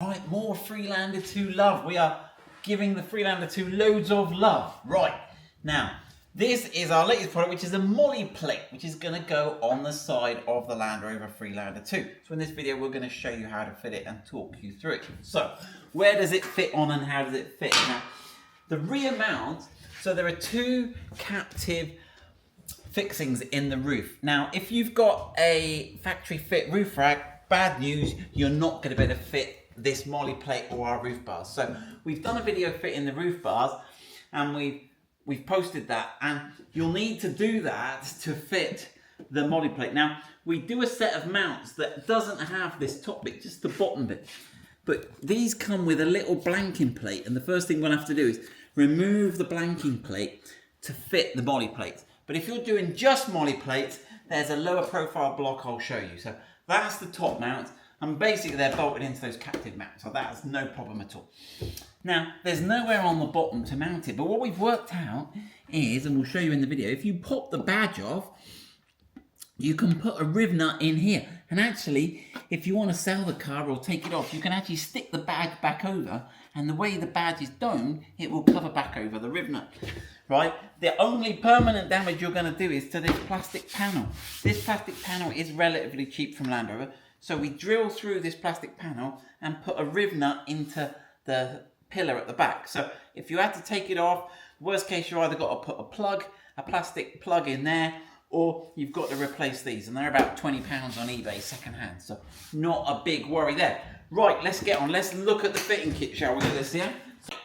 right, more Freelander 2 love. We are giving the Freelander 2 loads of love. Right, now, this is our latest product, which is a MOLLE plate, which is going to go on the side of the Land Rover Freelander 2. So in this video, we're going to show you how to fit it and talk you through it. So, where does it fit on and how does it fit? Now, the rear mount, so there are two captive fixings in the roof. Now, if you've got a factory fit roof rack, bad news, you're not going to be able to fit this MOLLE plate or our roof bars. So we've done a video fitting the roof bars and we've posted that, and you'll need to do that to fit the MOLLE plate. Now, we do a set of mounts that doesn't have this top bit, just the bottom bit. But these come with a little blanking plate, and the first thing we'll have to do is remove the blanking plate to fit the MOLLE plates. But if you're doing just MOLLE plates, there's a lower profile block I'll show you. So that's the top mount, and basically they're bolted into those captive mounts, so that's no problem at all. Now, there's nowhere on the bottom to mount it, but what we've worked out is, and we'll show you in the video, if you pop the badge off, you can put a riv nut in here. And actually, if you want to sell the car or take it off, you can actually stick the badge back over, and the way the badge is domed, it will cover back over the riv nut. Right? The only permanent damage you're going to do is to this plastic panel. This plastic panel is relatively cheap from Land Rover, so we drill through this plastic panel and put a riv nut into the pillar at the back. So if you had to take it off, worst case, you've either got to put a plastic plug in there, or you've got to replace these, and they're about £20 on eBay second hand, so not a big worry there. Right, let's get on. Let's look at the fitting kit, shall we? This here.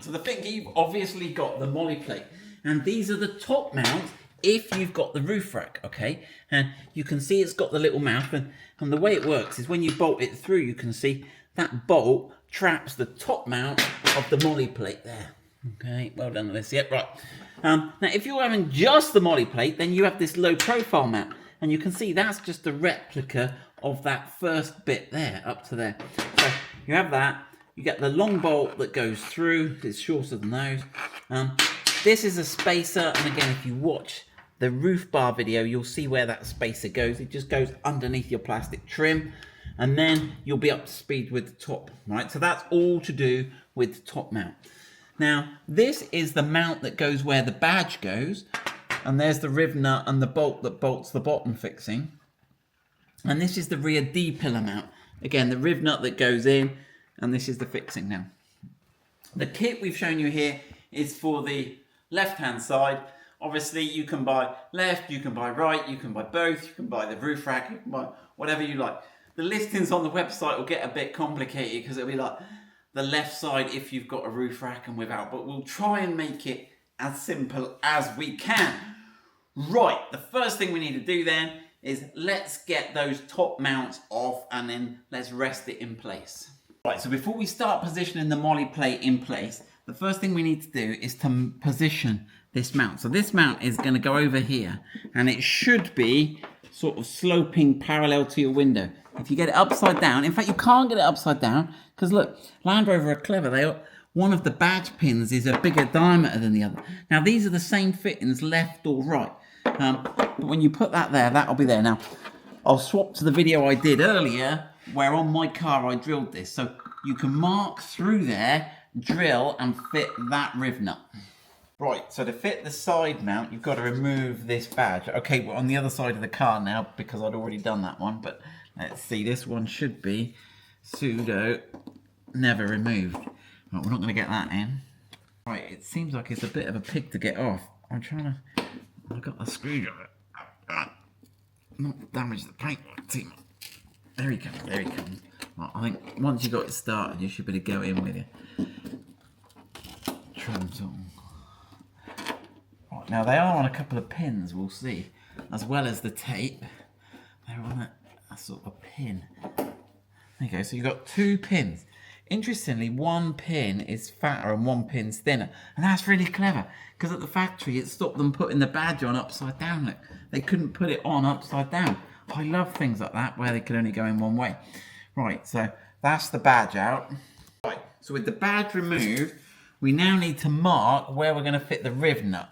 So the fitting kit, you've obviously got the MOLLE plate, and these are the top mounts if you've got the roof rack, okay? And you can see it's got the little mouth, and the way it works is when you bolt it through, you can see that bolt traps the top mount of the MOLLE plate there. Okay, well done on this. Yep, right. Now, if you're having just the MOLLE plate, then you have this low profile mount, and you can see that's just a replica of that first bit there, up to there. So you have that, you get the long bolt that goes through, it's shorter than those. This is a spacer, and again, if you watch the roof bar video, you'll see where that spacer goes. It just goes underneath your plastic trim, and then you'll be up to speed with the top, right? So that's all to do with the top mount. Now, this is the mount that goes where the badge goes, and there's the riv nut and the bolt that bolts the bottom fixing. And this is the rear D-pillar mount. Again, the riv nut that goes in, and this is the fixing now. The kit we've shown you here is for the left-hand side. Obviously, you can buy left, you can buy right, you can buy both, you can buy the roof rack, you can buy whatever you like. The listings on the website will get a bit complicated because it'll be like the left side if you've got a roof rack and without, but we'll try and make it as simple as we can. Right, the first thing we need to do then is let's get those top mounts off, and then let's rest it in place. Right, so before we start positioning the MOLLE plate in place, the first thing we need to do is to position this mount. So this mount is going to go over here, and it should be sort of sloping parallel to your window. If you get it upside down, in fact you can't get it upside down, because look, Land Rover are clever. One of the badge pins is a bigger diameter than the other. Now these are the same fittings left or right, but when you put that there, that'll be there. Now I'll swap to the video I did earlier where on my car I drilled this, so you can mark through there, drill and fit that riv nut. Right, so to fit the side mount, you've got to remove this badge. Okay, we're on the other side of the car now because I'd already done that one, but let's see, this one should be pseudo never removed. Right, we're not going to get that in. Right, it seems like it's a bit of a pig to get off. I'm trying to... I've got the screwdriver. Not damage the paint. See, there he comes, there he comes. Right, I think once you got it started, you should be able to go in with your trim tool. Right, now they are on a couple of pins, we'll see, as well as the tape. They're on a sort of a pin. There you go, so you've got two pins. Interestingly, one pin is fatter and one pin's thinner. And that's really clever, because at the factory it stopped them putting the badge on upside down. Look, they couldn't put it on upside down. I love things like that, where they could only go in one way. Right, so that's the badge out. Right, so with the badge removed, we now need to mark where we're going to fit the riv nut.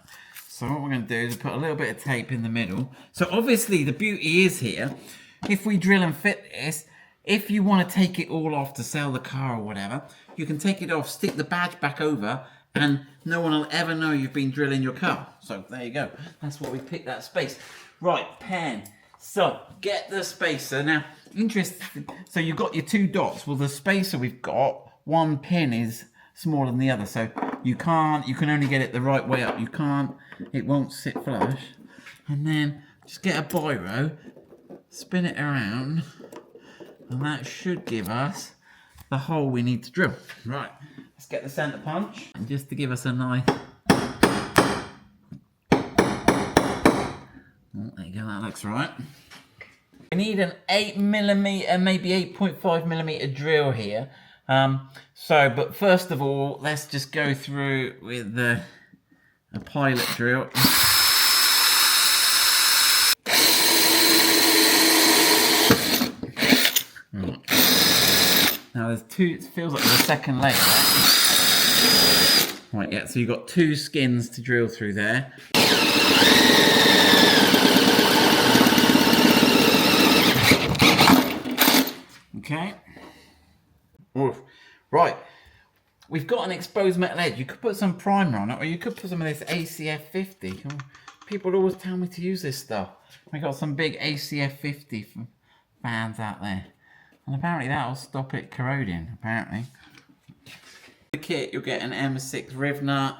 So what we're going to do is put a little bit of tape in the middle. So obviously the beauty is here, if we drill and fit this, if you want to take it all off to sell the car or whatever, you can take it off, stick the badge back over, and no one will ever know you've been drilling your car. So there you go. That's why we picked that space. Right, pen. So get the spacer. Now, interesting. So you've got your 2 dots. Well, the spacer we've got, one pin is smaller than the other. So you can only get it the right way up. It won't sit flush. And then just get a biro, spin it around, and that should give us the hole we need to drill. Right, let's get the center punch, and just to give us a nice, oh, there you go, that looks right. We need an 8mm, maybe 8.5mm drill here. But first of all, let's just go through with a pilot drill. Now there's 2, it feels like there's a second layer, right? Right, yeah, so you've got 2 skins to drill through there. Okay. Oof. Right, we've got an exposed metal edge. You could put some primer on it, or you could put some of this ACF 50. People always tell me to use this stuff. We got some big ACF 50 fans out there. And apparently that'll stop it corroding, apparently. The kit, you'll get an M6 riv nut.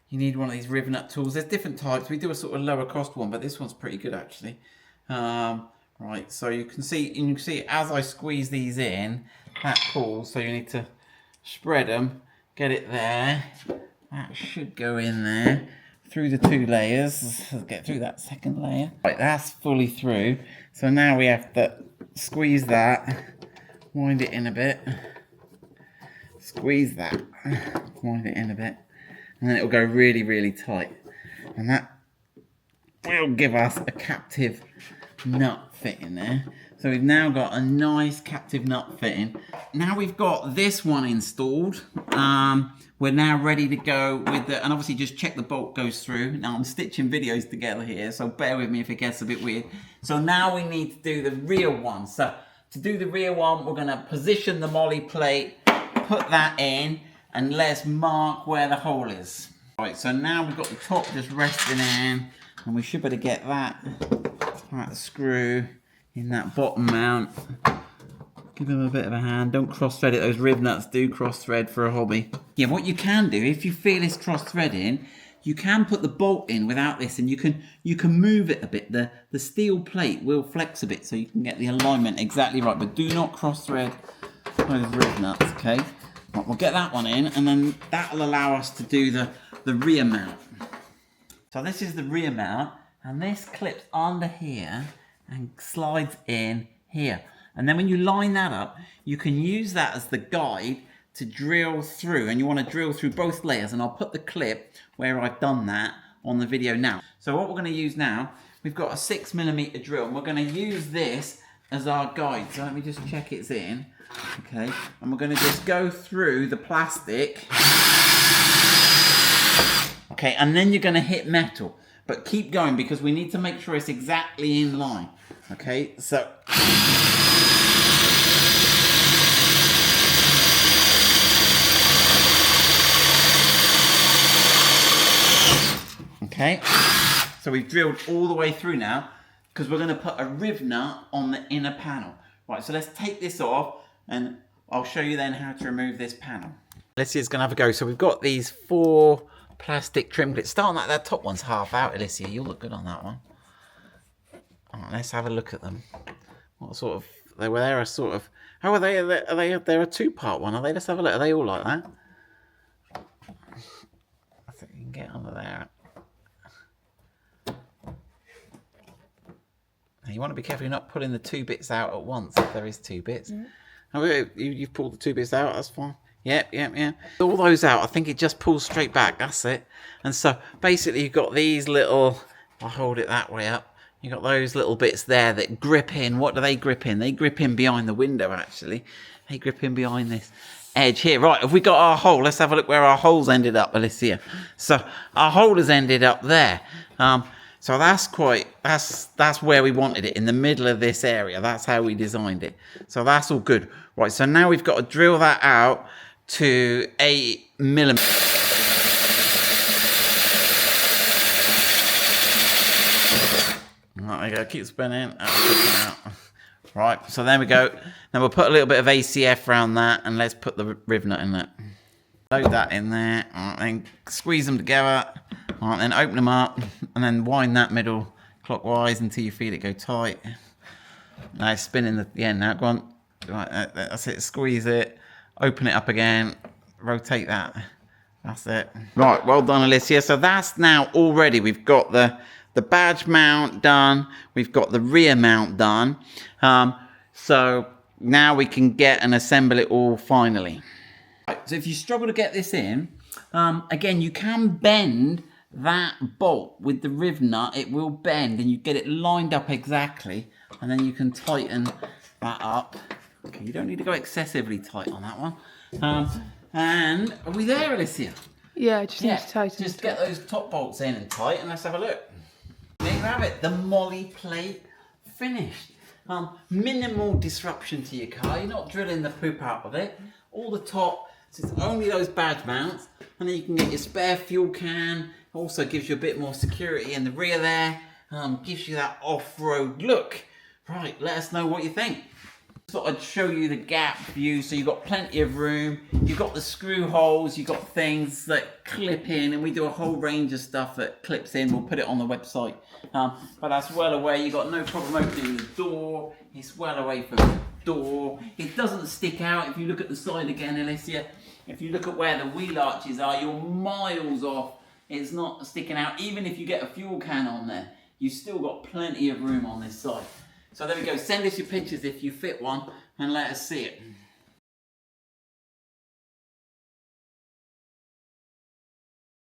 You need one of these riv nut tools. There's different types. We do a sort of lower cost one, but this one's pretty good actually. Right, so you can see as I squeeze these in, that pulls, so you need to spread them, get it there. That should go in there. Through the 2 layers. Let's get through that second layer. Right, that's fully through. So now we have to squeeze that, wind it in a bit, squeeze that, wind it in a bit, and then it'll go really, really tight. And that will give us a captive nut fitting there. So we've now got a nice captive nut fitting. Now we've got this one installed. We're now ready to go with the, and obviously just check the bolt goes through. Now I'm stitching videos together here, so bear with me if it gets a bit weird. So now we need to do the rear one. So to do the rear one, we're gonna position the MOLLE plate, put that in, and let's mark where the hole is. Right, so now we've got the top just resting in, and we should be able to get that, right, the screw in that bottom mount. Give them a bit of a hand. Don't cross thread it. Those rib nuts do cross thread for a hobby. Yeah, what you can do, if you feel it's cross threading, you can put the bolt in without this, and you can move it a bit. The steel plate will flex a bit so you can get the alignment exactly right, but do not cross thread those rib nuts, okay? Right, we'll get that one in, and then that'll allow us to do the rear mount. So this is the rear mount, and this clips under here and slides in here. And then when you line that up, you can use that as the guide to drill through, and you want to drill through both layers, and I'll put the clip where I've done that on the video now. So what we're going to use now, we've got a 6mm drill, and we're going to use this as our guide. So let me just check it's in, okay, and we're going to just go through the plastic, okay, and then you're going to hit metal, but keep going because we need to make sure it's exactly in line, okay, so okay, so we've drilled all the way through now because we're going to put a riv nut on the inner panel. Right, so let's take this off and I'll show you then how to remove this panel. Let's see, it's going to have a go. So we've got these 4 plastic trim clips. Starting like that top one's half out, Alicia. You'll look good on that one. All right, let's have a look at them. What sort of, they're a sort of, how are they? They're a 2-part one, are they? Let's have a look. Are they all like that? I think you can get under there. You want to be careful you're not pulling the 2 bits out at once, if there is 2 bits. Mm. Oh, you've pulled the 2 bits out, that's fine. Yeah. All those out, I think it just pulls straight back, that's it. And so, basically you've got these little, I'll hold it that way up, you've got those little bits there that grip in. What do they grip in? They grip in behind the window, actually. They grip in behind this edge here. Right, have we got our hole? Let's have a look where our hole's ended up, Alicia. So, our hole has ended up there. So that's where we wanted it, in the middle of this area. That's how we designed it. So that's all good. Right, so now we've got to drill that out to 8mm. Right, there you go, keep spinning. Out. Right, so there we go. Now we'll put a little bit of ACF around that, and let's put the riv nut in there. Load that in there, and then squeeze them together, and then open them up, and then wind that middle clockwise until you feel it go tight. Now spinning the end now, go on. Right, that's it, squeeze it, open it up again, rotate that. That's it. Right, well done, Alicia. So that's now all ready. We've got the badge mount done. We've got the rear mount done. So now we can get and assemble it all finally. Right, so if you struggle to get this in, again, you can bend that bolt with the riv nut. It will bend and you get it lined up exactly. And then you can tighten that up. Okay, you don't need to go excessively tight on that one. And are we there, Alicia? Yeah, I just need to tighten. Just get those top bolts in and tight, and let's have a look. There you have it, the MOLLE plate finished. Minimal disruption to your car. You're not drilling the poop out of it. All the top, so it's only those badge mounts, and then you can get your spare fuel can. Also gives you a bit more security in the rear there. Gives you that off-road look. Right, let us know what you think. Thought I'd show you the gap view, so you've got plenty of room. You've got the screw holes, you've got things that clip in, and we do a whole range of stuff that clips in. We'll put it on the website. But that's well away. You've got no problem opening the door. It's well away from the door. It doesn't stick out. If you look at the side again, Alicia, if you look at where the wheel arches are, you're miles off. It's not sticking out. Even if you get a fuel can on there, you've still got plenty of room on this side. So there we go. Send us your pictures if you fit one and let us see it.